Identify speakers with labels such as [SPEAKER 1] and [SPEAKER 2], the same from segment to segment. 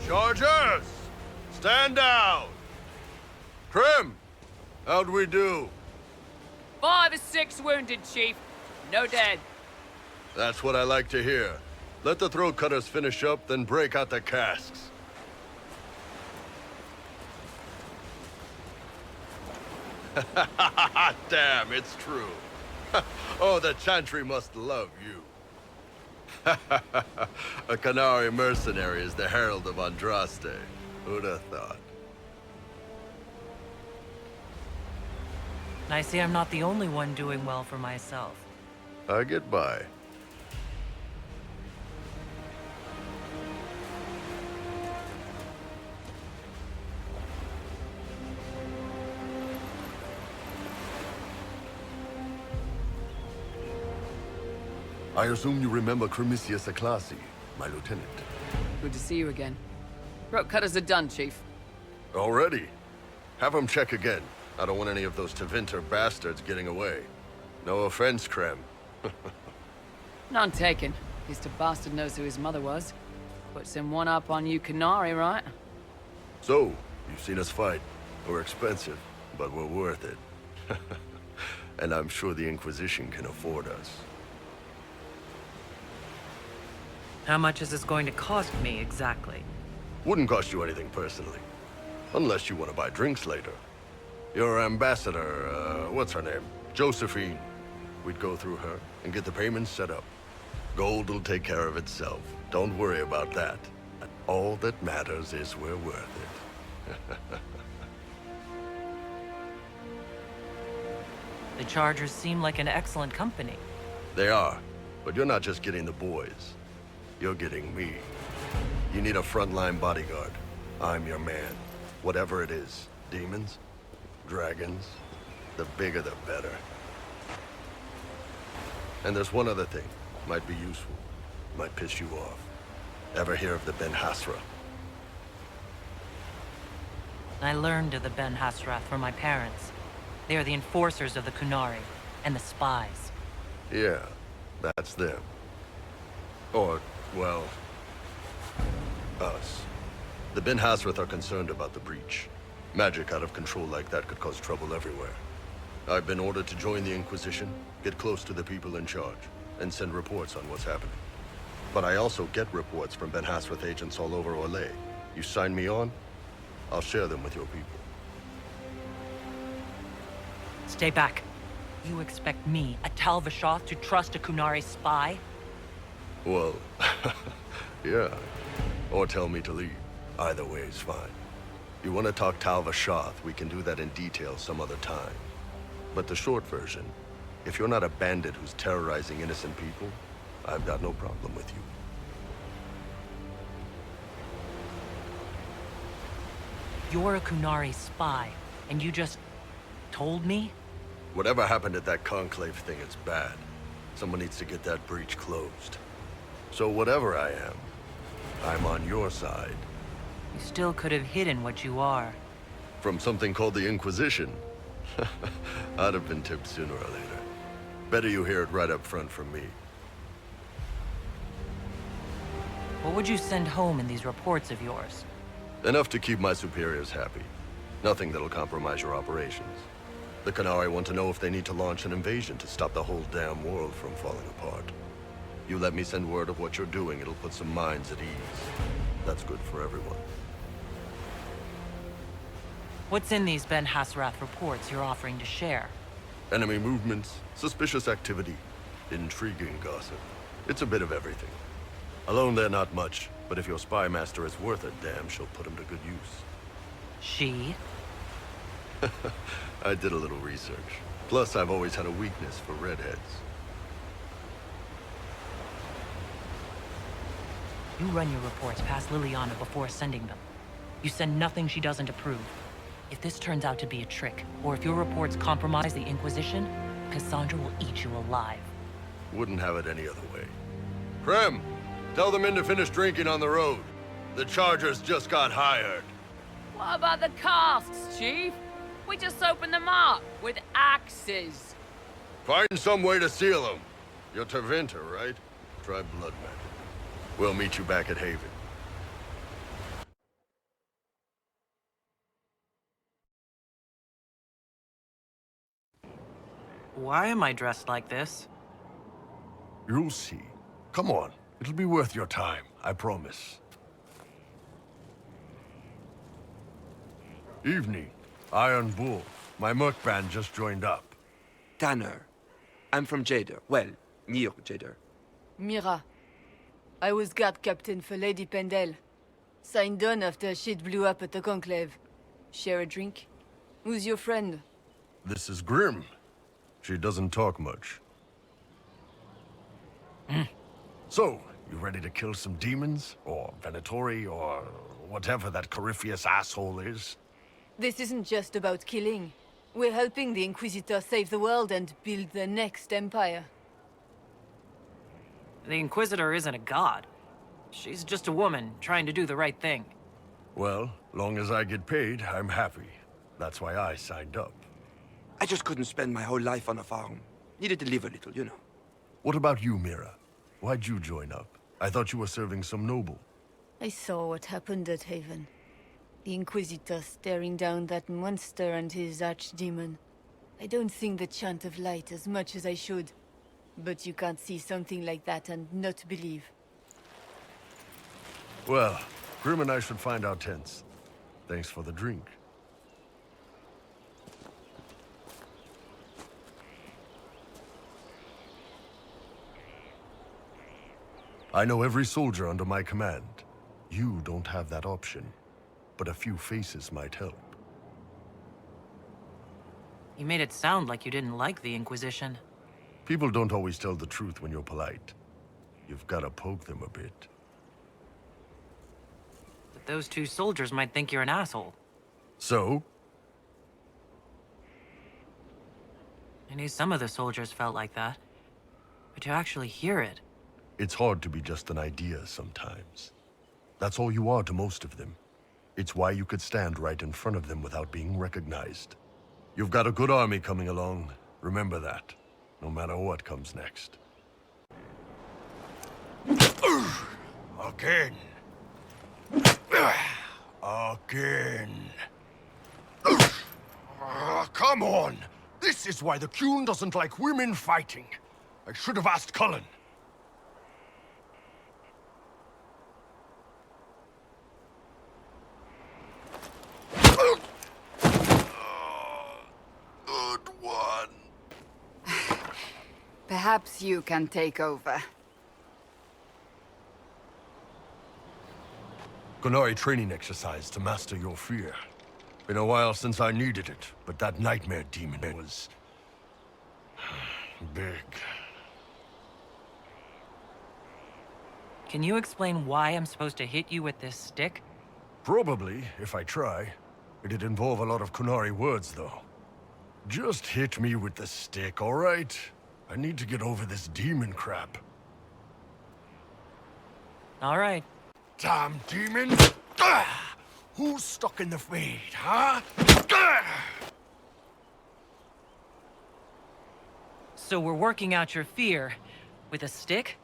[SPEAKER 1] Chargers! Stand down! Trim! How'd we do?
[SPEAKER 2] 5 or 6 wounded, Chief. No dead.
[SPEAKER 1] That's what I like to hear. Let the throat cutters finish up, then break out the casks. Damn, it's true. Oh, the Chantry must love you. A Canary mercenary is the herald of Andraste. Who'd have thought?
[SPEAKER 3] I see I'm not the only one doing well for myself.
[SPEAKER 1] I get by. I assume you remember Cremisius Aclassi, my lieutenant.
[SPEAKER 2] Good to see you again. Throat cutters are done, Chief.
[SPEAKER 1] Already? Have him check again. I don't want any of those Tevinter bastards getting away. No offense, Krem.
[SPEAKER 2] None taken. At least a bastard knows who his mother was. Puts him one up on you Canary, right?
[SPEAKER 1] So, you've seen us fight. We're expensive, but we're worth it. And I'm sure the Inquisition can afford us.
[SPEAKER 3] How much is this going to cost me, exactly?
[SPEAKER 1] Wouldn't cost you anything personally. Unless you want to buy drinks later. Your ambassador, what's her name? Josephine. We'd go through her and get the payments set up. Gold will take care of itself. Don't worry about that. All that matters is we're worth it.
[SPEAKER 3] The Chargers seem like an excellent company.
[SPEAKER 1] They are, but you're not just getting the boys. You're getting me. You need a frontline bodyguard. I'm your man. Whatever it is. Demons? Dragons? The bigger the better. And there's one other thing. Might be useful. Might piss you off. Ever hear of the Ben Hasra?
[SPEAKER 3] I learned of the Ben Hasrath from my parents. They are the enforcers of the Kunari, and the spies.
[SPEAKER 1] Yeah, that's them. Or, well, us. The Ben Hasrath are concerned about the breach. Magic out of control like that could cause trouble everywhere. I've been ordered to join the Inquisition, get close to the people in charge, and send reports on what's happening. But I also get reports from Ben Hasrath agents all over Orlais. You sign me on, I'll share them with your people.
[SPEAKER 3] Stay back. You expect me, a Tal Vashoth, to trust a Kunari spy?
[SPEAKER 1] Well, yeah. Or tell me to leave. Either way is fine. You want to talk Tal Vashoth, we can do that in detail some other time. But the short version, if you're not a bandit who's terrorizing innocent people, I've got no problem with you.
[SPEAKER 3] You're a Kunari spy, and you just told me?
[SPEAKER 1] Whatever happened at that conclave thing, it's bad. Someone needs to get that breach closed. So whatever I am, I'm on your side.
[SPEAKER 3] You still could have hidden what you are.
[SPEAKER 1] From something called the Inquisition. I'd have been tipped sooner or later. Better you hear it right up front from me.
[SPEAKER 3] What would you send home in these reports of yours?
[SPEAKER 1] Enough to keep my superiors happy. Nothing that'll compromise your operations. The Canari want to know if they need to launch an invasion to stop the whole damn world from falling apart. You let me send word of what you're doing, it'll put some minds at ease. That's good for everyone.
[SPEAKER 3] What's in these Ben Hasrath reports you're offering to share?
[SPEAKER 1] Enemy movements, suspicious activity, intriguing gossip. It's a bit of everything. Alone they're not much, but if your spy master is worth a damn, she'll put him to good use.
[SPEAKER 3] She?
[SPEAKER 1] I did a little research. Plus, I've always had a weakness for redheads.
[SPEAKER 3] You run your reports past Liliana before sending them. You send nothing she doesn't approve. If this turns out to be a trick, or if your reports compromise the Inquisition, Cassandra will eat you alive.
[SPEAKER 1] Wouldn't have it any other way. Krem, tell the men to finish drinking on the road. The Chargers just got hired.
[SPEAKER 2] What about the casks, Chief? We just opened them up with axes.
[SPEAKER 1] Find some way to seal them. You're Tevinter, right? Try blood magic. We'll meet you back at Haven.
[SPEAKER 3] Why am I dressed like this?
[SPEAKER 1] You'll see. Come on. It'll be worth your time, I promise. Evening. Iron Bull. My merc band just joined up.
[SPEAKER 4] Tanner. I'm from Jader. Well, near Jader.
[SPEAKER 5] Mira. I was guard captain for Lady Pendel. Signed on after shit blew up at the Conclave. Share a drink? Who's your friend?
[SPEAKER 1] This is Grim. She doesn't talk much. So, you ready to kill some demons? Or Venatori, or whatever that Corypheus asshole is?
[SPEAKER 5] This isn't just about killing. We're helping the Inquisitor save the world and build the next empire.
[SPEAKER 3] The Inquisitor isn't a god. She's just a woman trying to do the right thing.
[SPEAKER 1] Well, long as I get paid, I'm happy. That's why I signed up.
[SPEAKER 4] I just couldn't spend my whole life on a farm. Needed to live a little, you know.
[SPEAKER 1] What about you, Mira? Why'd you join up? I thought you were serving some noble.
[SPEAKER 5] I saw what happened at Haven. The Inquisitor staring down that monster and his archdemon. I don't sing the chant of light as much as I should. But you can't see something like that and not believe.
[SPEAKER 1] Well, Grim and I should find our tents. Thanks for the drink. I know every soldier under my command. You don't have that option, but a few faces might help.
[SPEAKER 3] You made it sound like you didn't like the Inquisition.
[SPEAKER 1] People don't always tell the truth when you're polite. You've got to poke them a bit.
[SPEAKER 3] But those two soldiers might think you're an asshole.
[SPEAKER 1] So?
[SPEAKER 3] I knew some of the soldiers felt like that. But to actually hear it...
[SPEAKER 1] It's hard to be just an idea sometimes. That's all you are to most of them. It's why you could stand right in front of them without being recognized. You've got a good army coming along. Remember that, no matter what comes next. Again. Again. Come on! This is why the Qun doesn't like women fighting. I should have asked Cullen. Good one.
[SPEAKER 6] Perhaps you can take over.
[SPEAKER 1] Qunari training exercise to master your fear. Been a while since I needed it, but that nightmare demon was... big.
[SPEAKER 3] Can you explain why I'm supposed to hit you with this stick?
[SPEAKER 1] Probably, if I try. It'd involve a lot of Qunari words, though. Just hit me with the stick, all right? I need to get over this demon crap.
[SPEAKER 3] All right.
[SPEAKER 1] Damn demon! Ah! Who's stuck in the fade, huh? Ah!
[SPEAKER 3] So we're working out your fear with a stick?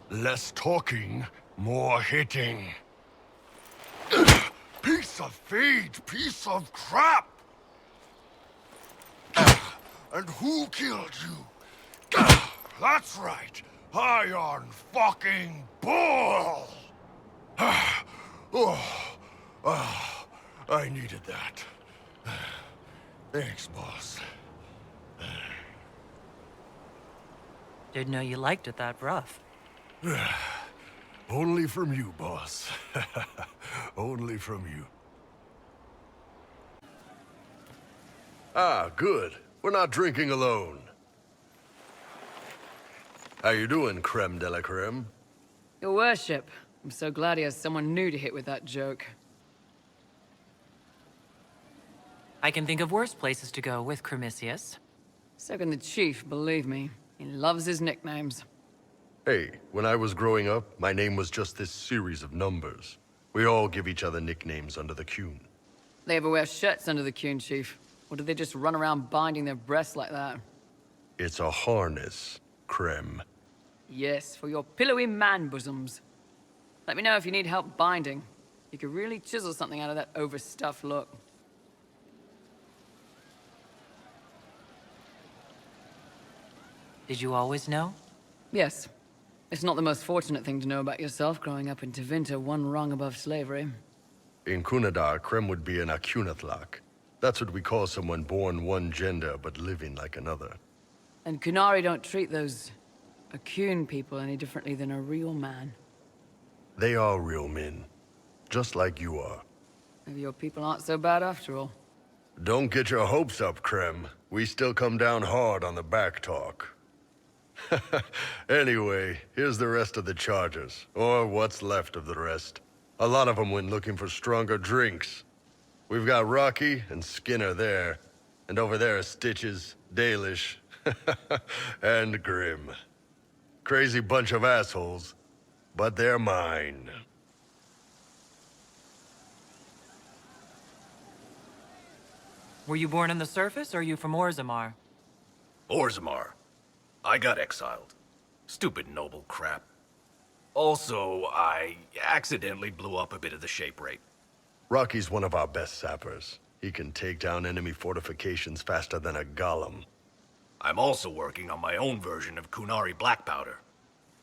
[SPEAKER 1] Less talking, more hitting. Ugh! Piece of feed, piece of crap! Ugh! And who killed you? Ugh! That's right, Iron fucking Bull! I needed that. Thanks, boss.
[SPEAKER 3] Didn't know you liked it that rough.
[SPEAKER 1] Only from you, boss. Only from you. Ah, good. We're not drinking alone. How you doing, creme de la creme?
[SPEAKER 2] Your worship. I'm so glad he has someone new to hit with that joke.
[SPEAKER 3] I can think of worse places to go with Cremisius.
[SPEAKER 2] So can the chief, believe me. He loves his nicknames.
[SPEAKER 1] Hey, when I was growing up, my name was just this series of numbers. We all give each other nicknames under the Qun.
[SPEAKER 2] They ever wear shirts under the Qun, chief? Or do they just run around binding their breasts like that?
[SPEAKER 1] It's a harness, creme.
[SPEAKER 2] Yes, for your pillowy man bosoms. Let me know if you need help binding. You could really chisel something out of that overstuffed look.
[SPEAKER 3] Did you always know?
[SPEAKER 2] Yes. It's not the most fortunate thing to know about yourself growing up in Tevinter, one rung above slavery.
[SPEAKER 1] In Kunadar, Krem would be an Akunathak. That's what we call someone born one gender but living like another.
[SPEAKER 2] And Kunari don't treat those Akun people any differently than a real man.
[SPEAKER 1] They are real men, just like you are.
[SPEAKER 2] Maybe your people aren't so bad after all.
[SPEAKER 1] Don't get your hopes up, Krem. We still come down hard on the back talk. Anyway, here's the rest of the charges, or what's left of the rest. A lot of them went looking for stronger drinks. We've got Rocky and Skinner there, and over there are Stitches, Dalish, and Grim. Crazy bunch of assholes, but they're mine.
[SPEAKER 3] Were you born on the surface, or are you from Orzammar?
[SPEAKER 7] Orzammar. I got exiled. Stupid noble crap. Also, I accidentally blew up a bit of the shape rate.
[SPEAKER 1] Rocky's one of our best sappers. He can take down enemy fortifications faster than a golem.
[SPEAKER 7] I'm also working on my own version of Kunari black powder.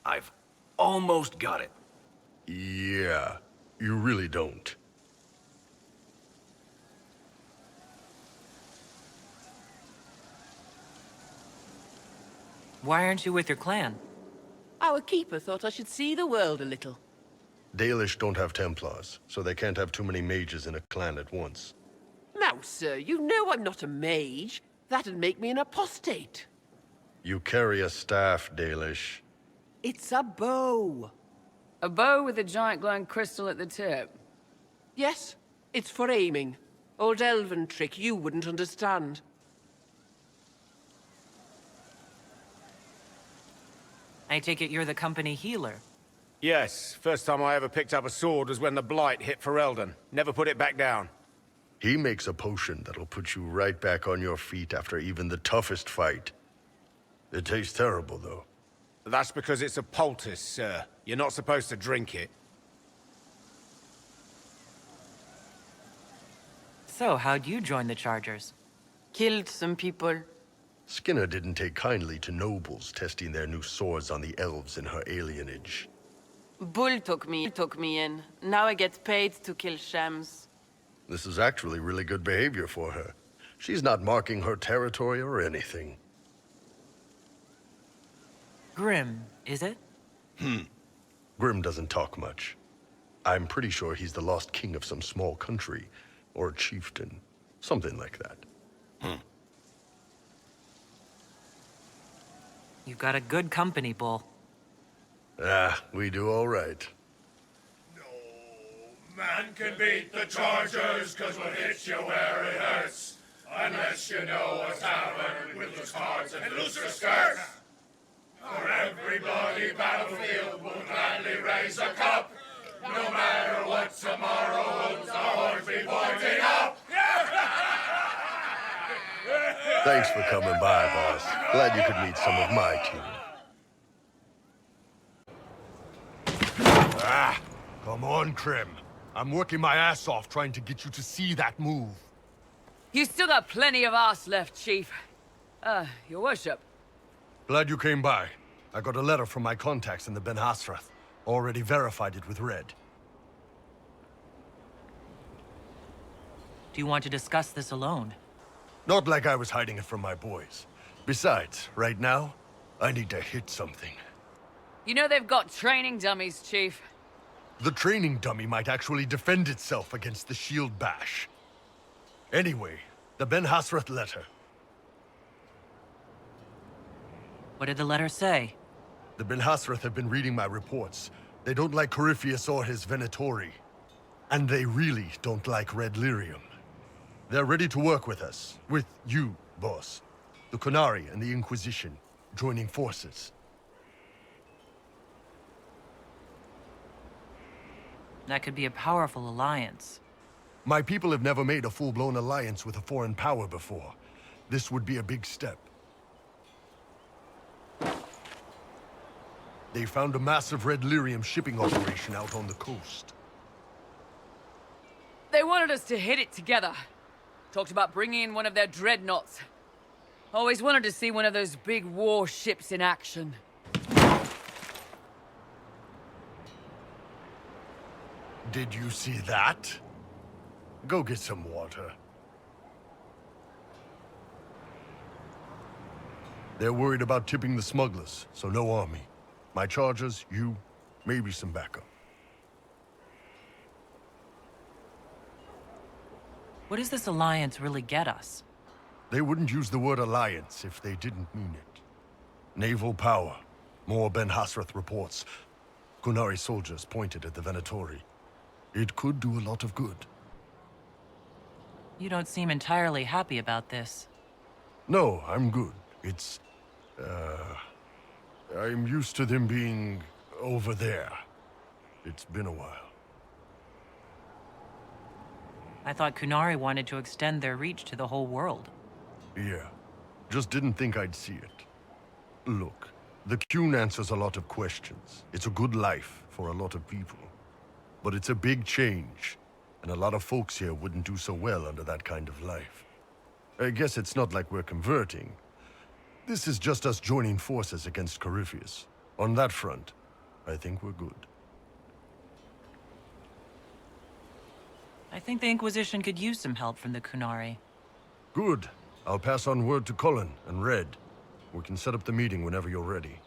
[SPEAKER 7] I've almost got it.
[SPEAKER 1] Yeah, you really don't.
[SPEAKER 3] Why aren't you with your clan?
[SPEAKER 8] Our keeper thought I should see the world a little.
[SPEAKER 1] Dalish don't have Templars, so they can't have too many mages in a clan at once.
[SPEAKER 8] Now, sir, you know I'm not a mage. That'd make me an apostate.
[SPEAKER 1] You carry a staff, Dalish.
[SPEAKER 8] It's a bow.
[SPEAKER 2] A bow with a giant glowing crystal at the tip.
[SPEAKER 8] Yes, it's for aiming. Old elven trick you wouldn't understand.
[SPEAKER 3] I take it you're the company healer.
[SPEAKER 9] Yes, first time I ever picked up a sword was when the Blight hit Ferelden. Never put it back down.
[SPEAKER 1] He makes a potion that'll put you right back on your feet after even the toughest fight. It tastes terrible, though.
[SPEAKER 9] That's because it's a poultice, sir. You're not supposed to drink it.
[SPEAKER 3] So, how'd you join the Chargers?
[SPEAKER 8] Killed some people.
[SPEAKER 1] Skinner didn't take kindly to nobles testing their new swords on the elves in her alienage.
[SPEAKER 8] Bull took me in. Now I get paid to kill shams.
[SPEAKER 1] This is actually really good behavior for her. She's not marking her territory or anything.
[SPEAKER 3] Grim, is it?
[SPEAKER 1] Grim doesn't talk much. I'm pretty sure he's the lost king of some small country, or a chieftain. Something like that.
[SPEAKER 3] You've got a good company, Bull.
[SPEAKER 1] Ah, we do all right.
[SPEAKER 10] No man can beat the Chargers, cause we'll hit you where it hurts. Unless you know a tavern with loose cards and looser skirts. For every bloody battlefield, we'll gladly raise a cup. No matter what tomorrow holds, our horns be pointing up.
[SPEAKER 1] Thanks for coming by, boss. Glad you could meet some of my team. Ah, come on, Krim. I'm working my ass off trying to get you to see that move.
[SPEAKER 2] You still got plenty of arse left, Chief. Your worship.
[SPEAKER 1] Glad you came by. I got a letter from my contacts in the Ben Hasrath. Already verified it with Red.
[SPEAKER 3] Do you want to discuss this alone?
[SPEAKER 1] Not like I was hiding it from my boys. Besides, right now, I need to hit something.
[SPEAKER 2] You know they've got training dummies, Chief.
[SPEAKER 1] The training dummy might actually defend itself against the shield bash. Anyway, the Ben Hasrath letter.
[SPEAKER 3] What did the letter say?
[SPEAKER 1] The Ben Hasrath have been reading my reports. They don't like Corypheus or his Venatori. And they really don't like Red Lyrium. They're ready to work with us. With you, boss. The Kunari and the Inquisition, joining forces.
[SPEAKER 3] That could be a powerful alliance.
[SPEAKER 1] My people have never made a full-blown alliance with a foreign power before. This would be a big step. They found a massive Red Lyrium shipping operation out on the coast.
[SPEAKER 2] They wanted us to hit it together. Talked about bringing in one of their dreadnoughts. Always wanted to see one of those big warships in action.
[SPEAKER 1] Did you see that? Go get some water. They're worried about tipping the smugglers, so no army. My chargers, you, maybe some backup.
[SPEAKER 3] What does this alliance really get us?
[SPEAKER 1] They wouldn't use the word alliance if they didn't mean it. Naval power. More Ben Hasrath reports. Kunari soldiers pointed at the Venatori. It could do a lot of good.
[SPEAKER 3] You don't seem entirely happy about this.
[SPEAKER 1] No, I'm good. It's... I'm used to them being over there. It's been a while.
[SPEAKER 3] I thought Kunari wanted to extend their reach to the whole world.
[SPEAKER 1] Yeah. Just didn't think I'd see it. Look, the Qun answers a lot of questions. It's a good life for a lot of people. But it's a big change, and a lot of folks here wouldn't do so well under that kind of life. I guess it's not like we're converting. This is just us joining forces against Corypheus. On that front, I think we're good.
[SPEAKER 3] I think the Inquisition could use some help from the Kunari.
[SPEAKER 1] Good. I'll pass on word to Cullen and Red. We can set up the meeting whenever you're ready.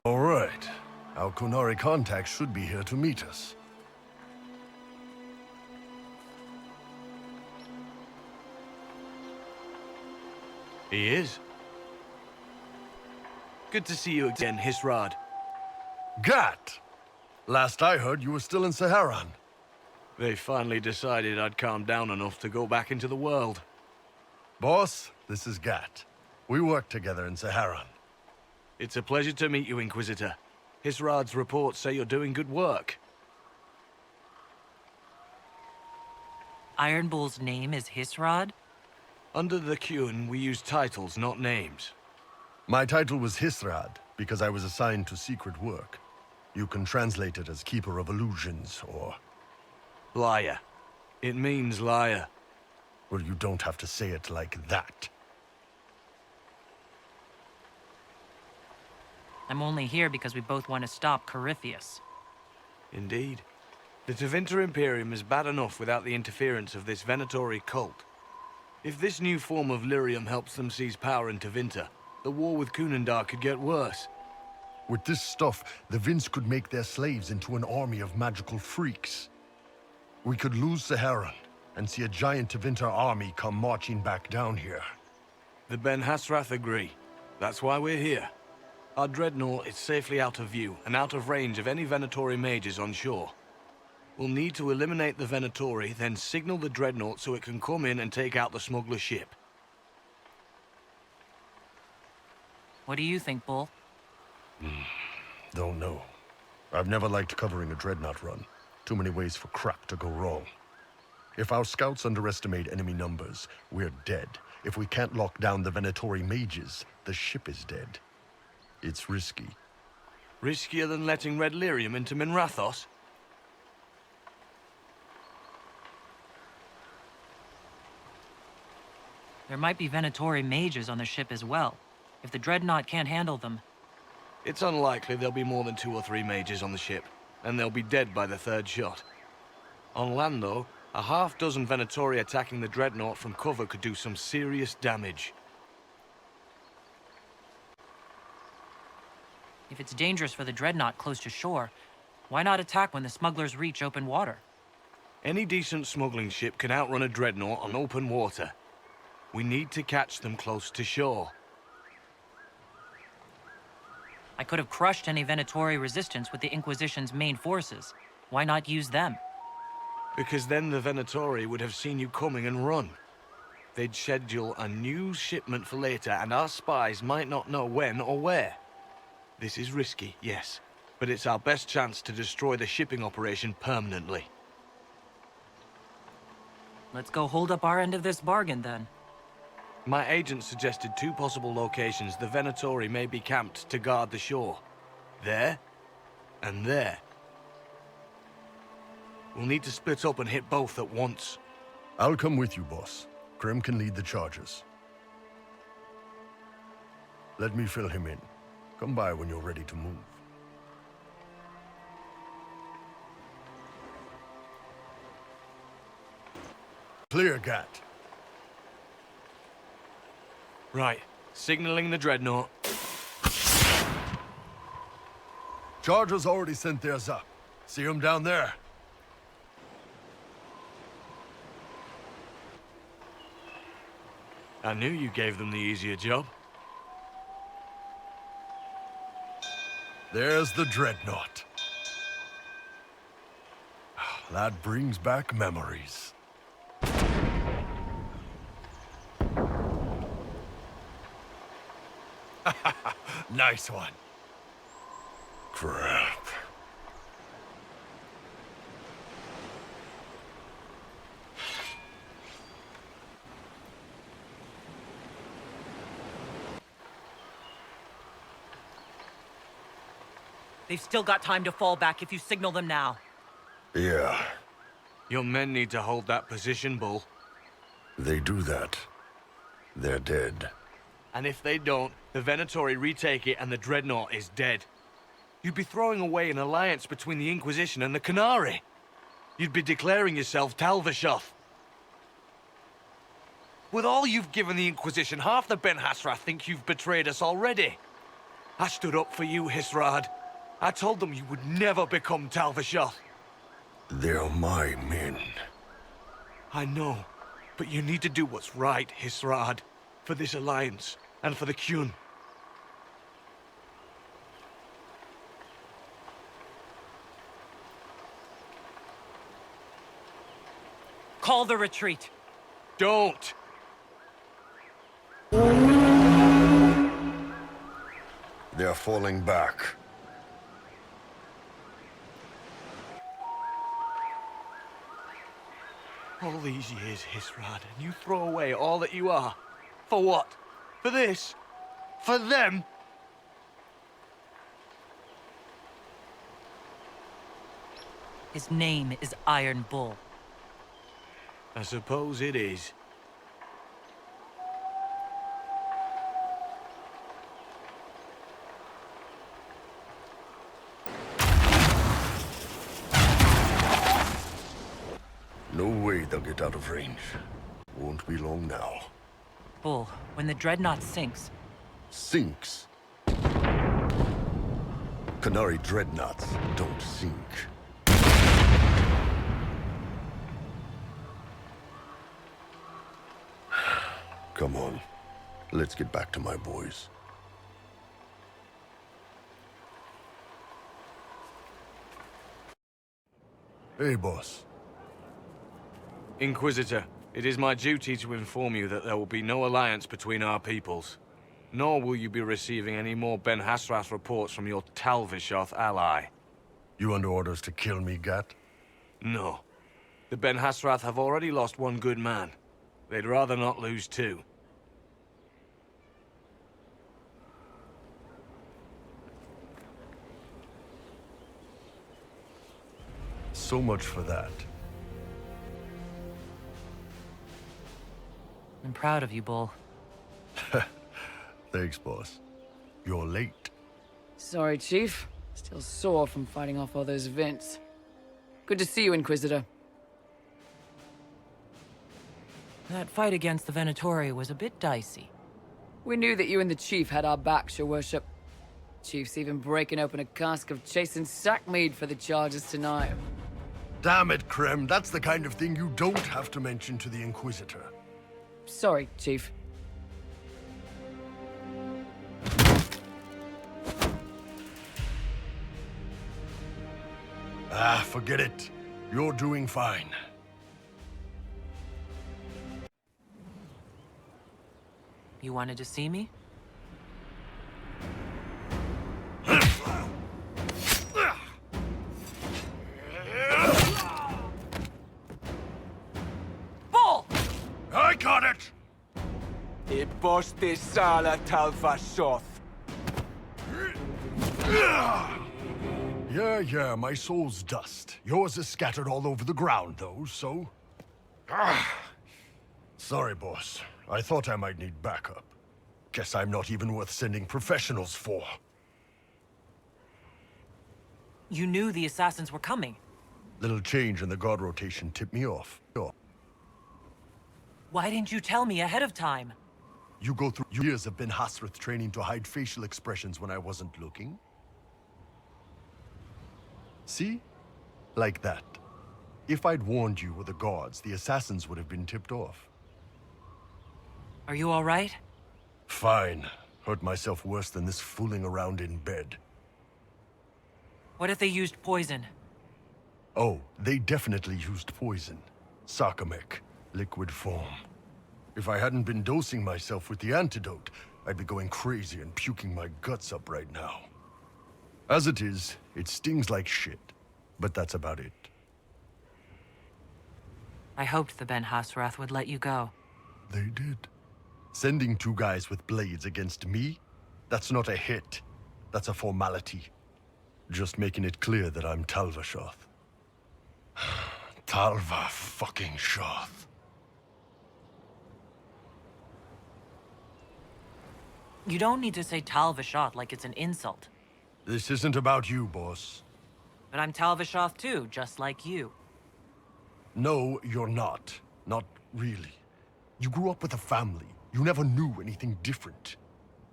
[SPEAKER 1] All right. Our Kunari contacts should be here to meet us.
[SPEAKER 11] He is. Good to see you again, Hisrad.
[SPEAKER 1] Gat! Last I heard, you were still in Saharan.
[SPEAKER 11] They finally decided I'd calmed down enough to go back into the world.
[SPEAKER 1] Boss, this is Gat. We work together in Saharan.
[SPEAKER 11] It's a pleasure to meet you, Inquisitor. Hisrad's reports say you're doing good work.
[SPEAKER 3] Iron Bull's name is Hisrad?
[SPEAKER 11] Under the Qun, we use titles, not names.
[SPEAKER 1] My title was Hisrad, because I was assigned to secret work. You can translate it as Keeper of Illusions, or...
[SPEAKER 11] Liar. It means liar.
[SPEAKER 1] Well, you don't have to say it like that.
[SPEAKER 3] I'm only here because we both want to stop Corypheus.
[SPEAKER 11] Indeed. The Tevinter Imperium is bad enough without the interference of this Venatori cult. If this new form of lyrium helps them seize power in Tevinter, the war with Kunandar could get worse.
[SPEAKER 1] With this stuff, the Vince could make their slaves into an army of magical freaks. We could lose Saharan, and see a giant Tevinter army come marching back down here.
[SPEAKER 11] The Ben Hasrath agree. That's why we're here. Our dreadnought is safely out of view, and out of range of any Venatori mages on shore. We'll need to eliminate the Venatori, then signal the dreadnought so it can come in and take out the smuggler ship.
[SPEAKER 3] What do you think, Bull?
[SPEAKER 1] Don't know. I've never liked covering a dreadnought run. Too many ways for crap to go wrong. If our scouts underestimate enemy numbers, we're dead. If we can't lock down the Venatori mages, the ship is dead. It's risky.
[SPEAKER 11] Riskier than letting Red Lyrium into Minrathos?
[SPEAKER 3] There might be Venatori mages on the ship as well. If the dreadnought can't handle them...
[SPEAKER 11] It's unlikely there'll be more than 2 or 3 mages on the ship, and they'll be dead by the 3rd shot. On land, though, a half-dozen Venatori attacking the dreadnought from cover could do some serious damage.
[SPEAKER 3] If it's dangerous for the dreadnought close to shore, why not attack when the smugglers reach open water?
[SPEAKER 11] Any decent smuggling ship can outrun a dreadnought on open water. We need to catch them close to shore.
[SPEAKER 3] I could have crushed any Venatori resistance with the Inquisition's main forces. Why not use them?
[SPEAKER 11] Because then the Venatori would have seen you coming and run. They'd schedule a new shipment for later, and our spies might not know when or where. This is risky, yes, but it's our best chance to destroy the shipping operation permanently.
[SPEAKER 3] Let's go hold up our end of this bargain, then.
[SPEAKER 11] My agent suggested 2 possible locations the Venatori may be camped to guard the shore. There, and there. We'll need to split up and hit both at once.
[SPEAKER 1] I'll come with you, boss. Krim can lead the charges. Let me fill him in. Come by when you're ready to move. Clear, Gat.
[SPEAKER 11] Right. Signaling the dreadnought.
[SPEAKER 1] Chargers already sent theirs up. See them down there?
[SPEAKER 11] I knew you gave them the easier job.
[SPEAKER 1] There's the dreadnought. That brings back memories. Nice one. Crap.
[SPEAKER 3] They've still got time to fall back if you signal them now.
[SPEAKER 1] Yeah,
[SPEAKER 11] Your men need to hold that position, Bull.
[SPEAKER 1] they do that. They're dead.
[SPEAKER 11] And if they don't, the Venatori retake it and the dreadnought is dead. You'd be throwing away an alliance between the Inquisition and the Canary. You'd be declaring yourself Talvishoth. With all you've given the Inquisition, half the Ben Hassrath think you've betrayed us already. I stood up for you, Hisrad. I told them you would never become Talvishoth.
[SPEAKER 1] They're my men.
[SPEAKER 11] I know, but you need to do what's right, Hisrad. For this alliance, and for the Qun.
[SPEAKER 3] Call the retreat.
[SPEAKER 11] Don't!
[SPEAKER 1] They're falling back.
[SPEAKER 11] All these years, Hisrad, and you throw away all that you are. For what? For this? For them?
[SPEAKER 3] His name is Iron Bull.
[SPEAKER 11] I suppose it is.
[SPEAKER 1] No way they'll get out of range. Won't be long now.
[SPEAKER 3] Bull, when the dreadnought sinks,
[SPEAKER 1] Sinks. Canary dreadnoughts don't sink. Come on. Let's get back to my boys. Hey, boss.
[SPEAKER 11] Inquisitor, it is my duty to inform you that there will be no alliance between our peoples. Nor will you be receiving any more Ben Hassrath reports from your Talvishoth ally.
[SPEAKER 1] You under orders to kill me, Gat?
[SPEAKER 11] No. The Ben Hassrath have already lost one good man. They'd rather not lose two.
[SPEAKER 1] So much for that.
[SPEAKER 3] I'm proud of you, Bull.
[SPEAKER 1] Thanks, boss. You're late.
[SPEAKER 2] Sorry, Chief. Still sore from fighting off all those vents. Good to see you, Inquisitor.
[SPEAKER 3] That fight against the Venatori was a bit dicey.
[SPEAKER 2] We knew that you and the Chief had our backs, Your Worship. Chief's even breaking open a cask of chasing sackmead for the charges tonight.
[SPEAKER 1] Damn it, Krem. That's the kind of thing you don't have to mention to the Inquisitor.
[SPEAKER 2] Sorry, Chief.
[SPEAKER 1] Ah, forget it. You're doing fine.
[SPEAKER 3] You wanted to see me?
[SPEAKER 2] Bull!
[SPEAKER 1] I got it!
[SPEAKER 9] Iboste sala Talvishoth.
[SPEAKER 1] Yeah, my soul's dust. Yours is scattered all over the ground, though, so... Sorry, boss. I thought I might need backup. Guess I'm not even worth sending professionals for.
[SPEAKER 3] You knew the assassins were coming.
[SPEAKER 1] Little change in the guard rotation tipped me off.
[SPEAKER 3] Why didn't you tell me ahead of time?
[SPEAKER 1] You go through years of Ben Hasrith training to hide facial expressions when I wasn't looking. See? Like that. If I'd warned you or the guards, the assassins would have been tipped off.
[SPEAKER 3] Are you all right?
[SPEAKER 1] Fine. Hurt myself worse than this fooling around in bed.
[SPEAKER 3] What if they used poison?
[SPEAKER 1] Oh, they definitely used poison. Sarcomec, liquid form. If I hadn't been dosing myself with the antidote, I'd be going crazy and puking my guts up right now. As it is, it stings like shit. But that's about it.
[SPEAKER 3] I hoped the Ben Hasrath would let you go.
[SPEAKER 1] They did. Sending 2 guys with blades against me? That's not a hit. That's a formality. Just making it clear that I'm Talvashoth. Talva fucking Shoth.
[SPEAKER 3] You don't need to say Talvashoth like it's an insult.
[SPEAKER 1] This isn't about you, boss.
[SPEAKER 3] But I'm Talvashoth too, just like you.
[SPEAKER 1] No, you're not. Not really. You grew up with a family. You never knew anything different.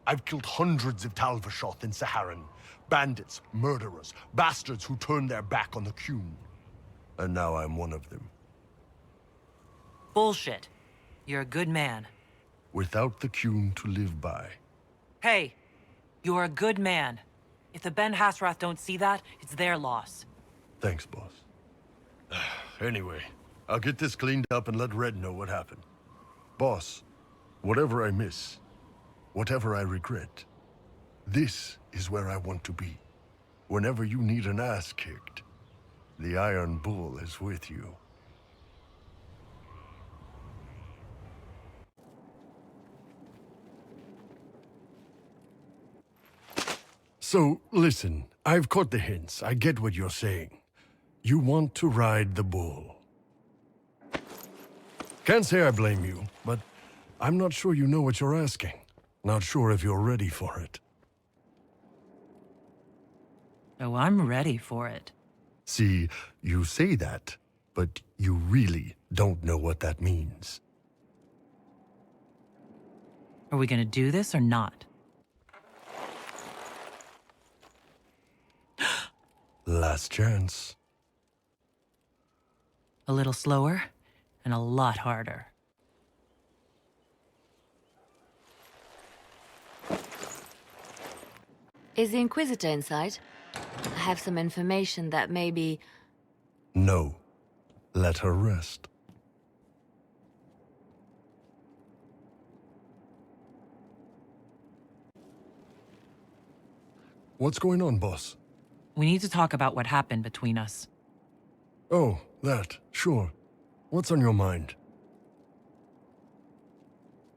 [SPEAKER 1] I've killed hundreds of Talvashoth in Saharan. Bandits, murderers, bastards who turned their back on the Qun. And now I'm one of them.
[SPEAKER 3] Bullshit. You're a good man.
[SPEAKER 1] Without the Qun to live by.
[SPEAKER 3] Hey, you're a good man. If the Ben Hasrath don't see that, it's their loss.
[SPEAKER 1] Thanks, boss. Anyway, I'll get this cleaned up and let Red know what happened. Boss, whatever I miss, whatever I regret, this is where I want to be. Whenever you need an ass kicked, the Iron Bull is with you. So, listen, I've caught the hints. I get what you're saying. You want to ride the bull. Can't say I blame you, but I'm not sure you know what you're asking. Not sure if you're ready for it.
[SPEAKER 3] Oh, I'm ready for it.
[SPEAKER 1] See, you say that, but you really don't know what that means.
[SPEAKER 3] Are we gonna do this or not?
[SPEAKER 1] Last chance.
[SPEAKER 3] A little slower and a lot harder.
[SPEAKER 12] Is the Inquisitor inside? I have some information that may be...
[SPEAKER 1] No. Let her rest. What's going on, boss?
[SPEAKER 3] We need to talk about what happened between us.
[SPEAKER 1] Oh, that. Sure. What's on your mind?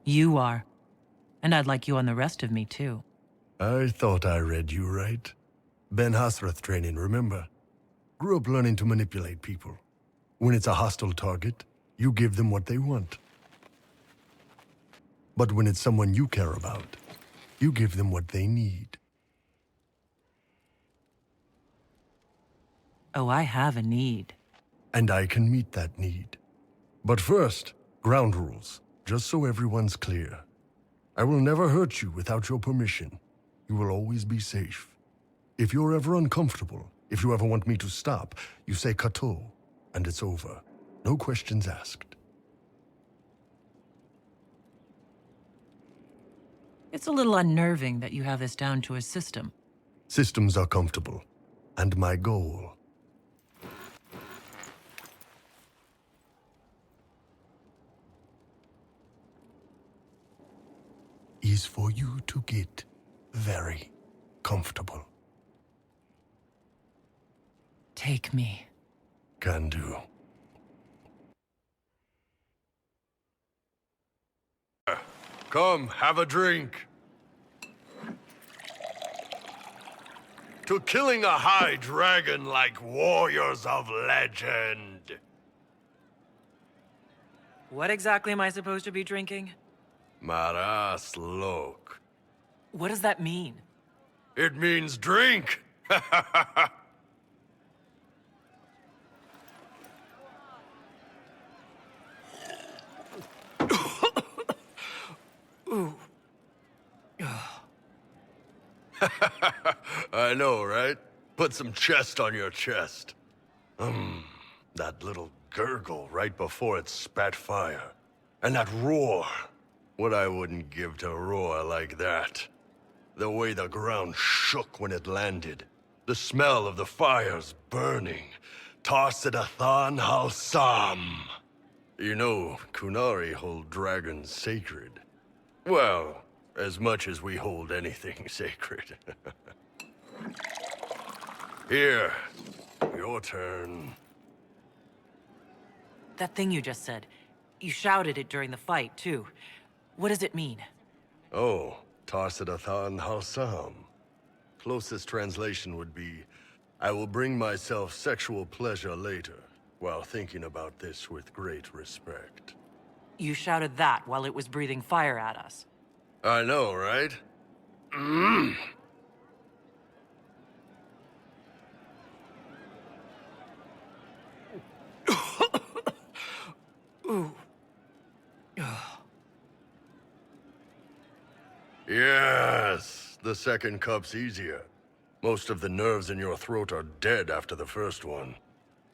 [SPEAKER 3] You are. And I'd like you on the rest of me, too.
[SPEAKER 1] I thought I read you right. Ben Hasrith training, remember? Grew up learning to manipulate people. When it's a hostile target, you give them what they want. But when it's someone you care about, you give them what they need.
[SPEAKER 3] Oh, I have a need.
[SPEAKER 1] And I can meet that need. But first, ground rules, just so everyone's clear. I will never hurt you without your permission. You will always be safe. If you're ever uncomfortable, if you ever want me to stop, you say Kato, and it's over. No questions asked.
[SPEAKER 3] It's a little unnerving that you have this down to a system.
[SPEAKER 1] Systems are comfortable, and my goal is for you to get very comfortable.
[SPEAKER 3] Take me.
[SPEAKER 1] Can do. Come, have a drink. To killing a high dragon like warriors of legend.
[SPEAKER 3] What exactly am I supposed to be drinking?
[SPEAKER 1] Maras lok.
[SPEAKER 3] What does that mean?
[SPEAKER 1] It means drink!
[SPEAKER 3] Ooh.
[SPEAKER 1] I know, right? Put some chest on your chest. That little gurgle right before it spat fire. And that roar. What I wouldn't give to roar like that. The way the ground shook when it landed. The smell of the fires burning. Tarsidathan Halsam. You know, Kunari hold dragons sacred. Well, as much as we hold anything sacred. Here, your turn.
[SPEAKER 3] That thing you just said. You shouted it during the fight, too. What does it mean?
[SPEAKER 1] Oh, Tarsidathan Halsam. Closest translation would be, I will bring myself sexual pleasure later, while thinking about this with great respect.
[SPEAKER 3] You shouted that while it was breathing fire at us.
[SPEAKER 1] I know, right?
[SPEAKER 3] Ooh.
[SPEAKER 1] Yes, the second cup's easier. Most of the nerves in your throat are dead after the first one.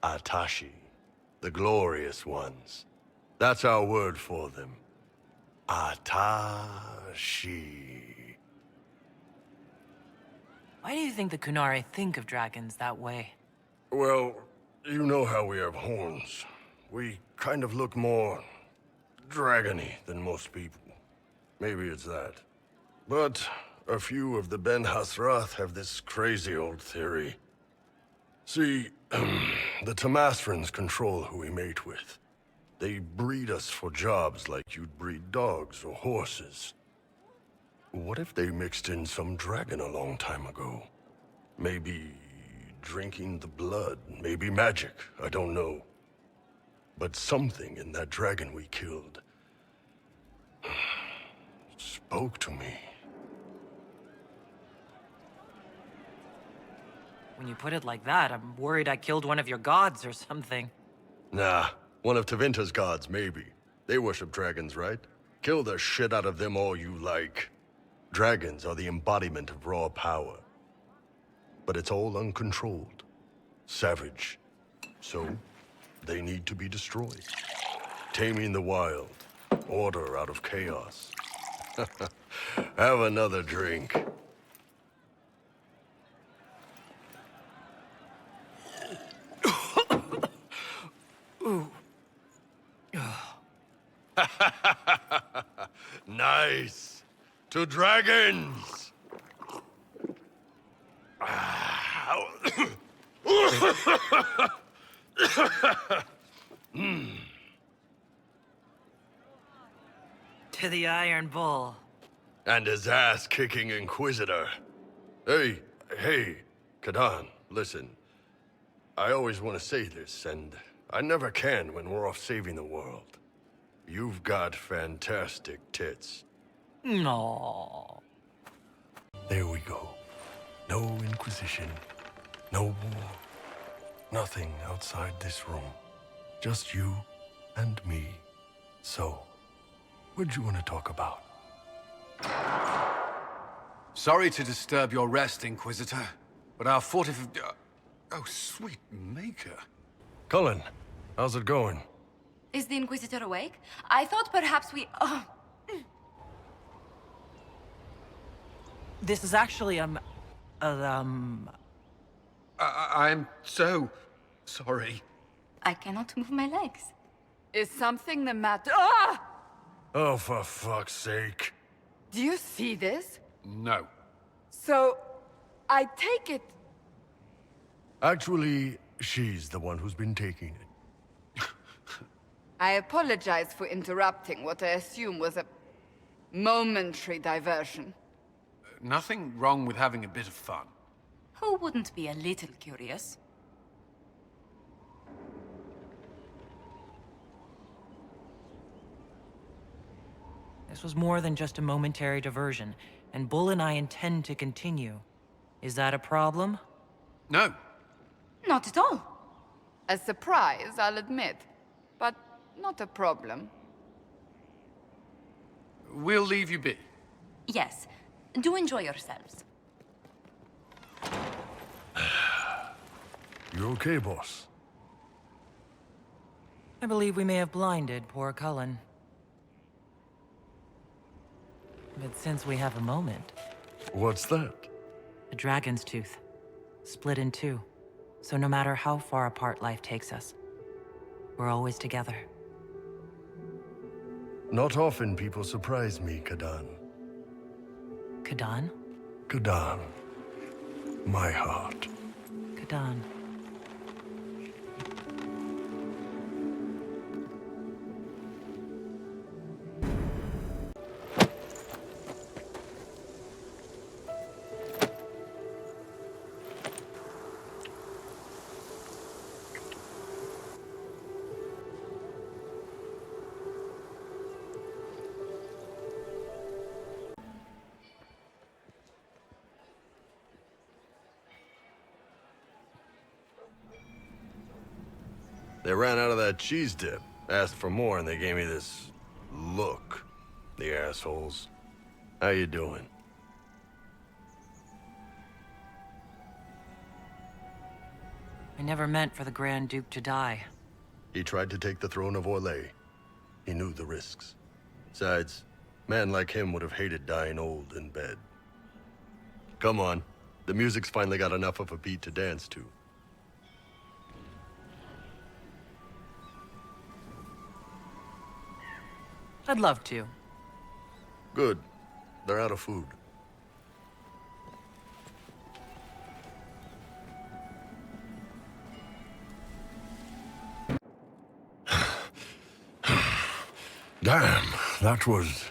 [SPEAKER 1] Atashi, the glorious ones. That's our word for them. Atashi.
[SPEAKER 3] Why do you think the Kunari think of dragons that way?
[SPEAKER 1] Well, you know how we have horns. We kind of look more dragony than most people. Maybe it's that. But a few of the Ben Hasrath have this crazy old theory. See, the Tamasrans control who we mate with. They breed us for jobs like you'd breed dogs or horses. What if they mixed in some dragon a long time ago? Maybe drinking the blood, maybe magic, I don't know. But something in that dragon we killed spoke to me.
[SPEAKER 3] When you put it like that, I'm worried I killed one of your gods or something.
[SPEAKER 1] Nah, one of Tevinter's gods, maybe. They worship dragons, right? Kill the shit out of them all you like. Dragons are the embodiment of raw power. But it's all uncontrolled. Savage. So, they need to be destroyed. Taming the wild. Order out of chaos. Have another drink.
[SPEAKER 3] Ooh.
[SPEAKER 1] Nice. To dragons.
[SPEAKER 3] To the Iron Bull.
[SPEAKER 1] And his ass-kicking Inquisitor. Hey, Kadan, listen. I always want to say this, and I never can when we're off saving the world. You've got fantastic tits.
[SPEAKER 3] No.
[SPEAKER 1] There we go. No Inquisition. No war. Nothing outside this room. Just you and me. So, what do you want to talk about?
[SPEAKER 13] Sorry to disturb your rest, Inquisitor, but our oh, sweet maker.
[SPEAKER 1] Cullen, how's it going?
[SPEAKER 14] Is the Inquisitor awake? I thought perhaps we... Oh.
[SPEAKER 3] This is actually,
[SPEAKER 13] I'm so sorry.
[SPEAKER 14] I cannot move my legs.
[SPEAKER 6] Is something the matter? Ah!
[SPEAKER 1] Oh, for fuck's sake.
[SPEAKER 6] Do you see this?
[SPEAKER 13] No.
[SPEAKER 6] So, I take it...
[SPEAKER 1] Actually, she's the one who's been taking it.
[SPEAKER 6] I apologize for interrupting what I assume was a momentary diversion.
[SPEAKER 13] Nothing wrong with having a bit of fun.
[SPEAKER 14] Who wouldn't be a little curious?
[SPEAKER 3] This was more than just a momentary diversion, and Bull and I intend to continue. Is that a problem?
[SPEAKER 13] No.
[SPEAKER 14] Not at all.
[SPEAKER 6] A surprise, I'll admit, but not a problem.
[SPEAKER 13] We'll leave you be.
[SPEAKER 14] Yes. Do enjoy yourselves.
[SPEAKER 1] You okay, boss?
[SPEAKER 3] I believe we may have blinded poor Cullen. But since we have a moment...
[SPEAKER 1] What's that?
[SPEAKER 3] The dragon's tooth. Split in two. So no matter how far apart life takes us, we're always together.
[SPEAKER 1] Not often people surprise me, Kadan.
[SPEAKER 3] Kadan?
[SPEAKER 1] Kadan. My heart.
[SPEAKER 3] Kadan.
[SPEAKER 1] They ran out of that cheese dip. Asked for more and they gave me this look. The assholes. How you doing?
[SPEAKER 3] I never meant for the Grand Duke to die.
[SPEAKER 1] He tried to take the throne of Orlais. He knew the risks. Besides, a man like him would have hated dying old in bed. Come on. The music's finally got enough of a beat to dance to.
[SPEAKER 3] I'd love to.
[SPEAKER 1] Good. They're out of food. Damn, that was...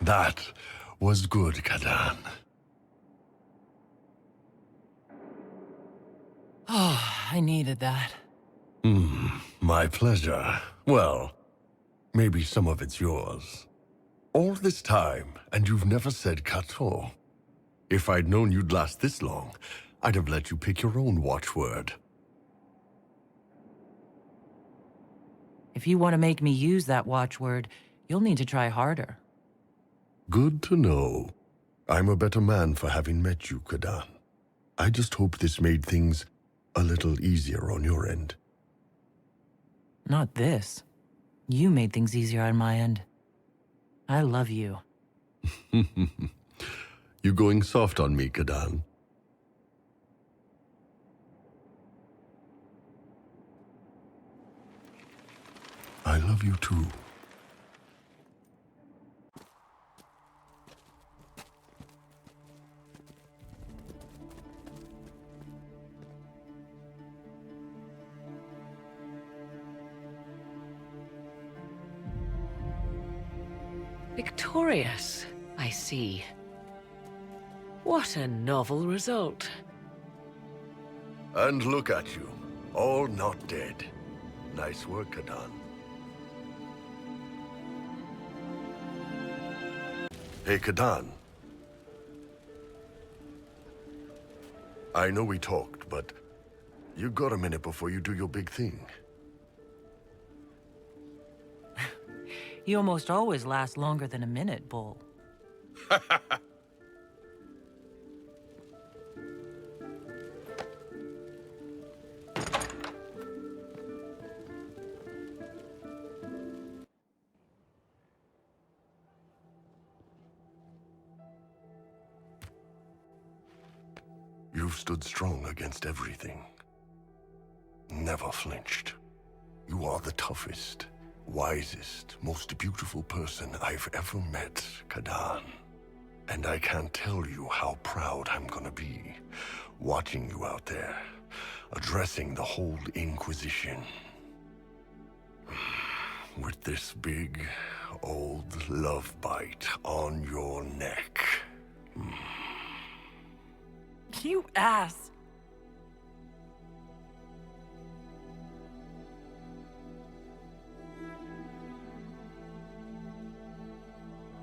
[SPEAKER 1] That was good, Kadan.
[SPEAKER 3] Oh, I needed that.
[SPEAKER 1] My pleasure. Well, maybe some of it's yours. All this time, and you've never said Kato. If I'd known you'd last this long, I'd have let you pick your own watchword.
[SPEAKER 3] If you want to make me use that watchword, you'll need to try harder.
[SPEAKER 1] Good to know. I'm a better man for having met you, Kadan. I just hope this made things a little easier on your end.
[SPEAKER 3] Not this. You made things easier on my end. I love you.
[SPEAKER 1] You going soft on me, Kadan? I love you too.
[SPEAKER 15] Victorious, I see. What a novel result.
[SPEAKER 1] And look at you, all not dead. Nice work, Kadan. Hey, Kadan. I know we talked, but you got a minute before you do your big thing.
[SPEAKER 3] You almost always last longer than a minute, Bull.
[SPEAKER 1] You've stood strong against everything. Never flinched. You are the toughest, wisest, most beautiful person I've ever met, Kadan. And I can't tell you how proud I'm gonna be watching you out there, addressing the whole Inquisition. With this big, old love bite on your neck.
[SPEAKER 3] You ass!